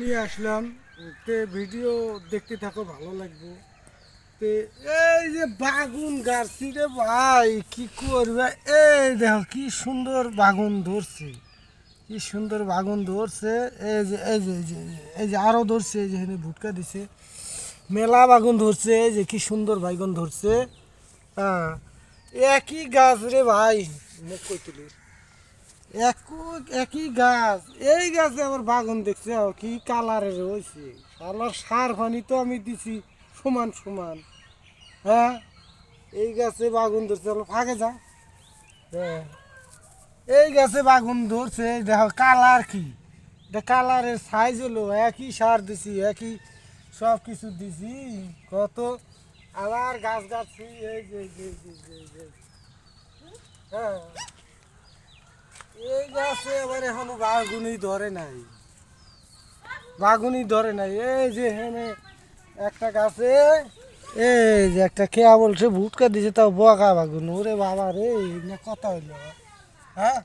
নিয়ে আসলাম তে ভিডিও দেখতে থাকো, ভালো লাগবে। তে এই যে বাগুন গাছছি রে ভাই, কি করবে? এই দেখো কি সুন্দর বাগুন ধরছে, কি সুন্দর বাগুন ধরছে। এই যে আরো ধরছে, এই যে এখানে ভুটকা দিছে, মেলা বাগুন ধরছে। এই যে কি সুন্দর বাইগুন ধরছে। হ্যাঁ, একই গাছ রে ভাই, মুখ কই তুলি, একই গাছ। এই গাছে আবার বাগুন দেখছে কি কালারের হয়েছে। শালার সার পানি তো আমি দিছি সমান সমান। হ্যাঁ, এই গাছে বাগুন ধরছে, ফাঁকে যা। হ্যাঁ, এই গাছে বাগুন ধরছে, দেখো কালার কি, কালারের সাইজ হলো একই, সার দিছি একই, সব কিছু দিছি কত। আবার গাছ গাছছি, এই যে হ্যাঁ, এই গাছে আবার এখনো বাগুনই ধরে নাই, বাগুনই ধরে নাই। এই যে এখানে একটা গাছে, এই যে একটা কেয়া বলছে ভুটকা দিছে, তাও বকা বাগুন। ওরে বাবা রে, না কথা হইলো। হ্যাঁ।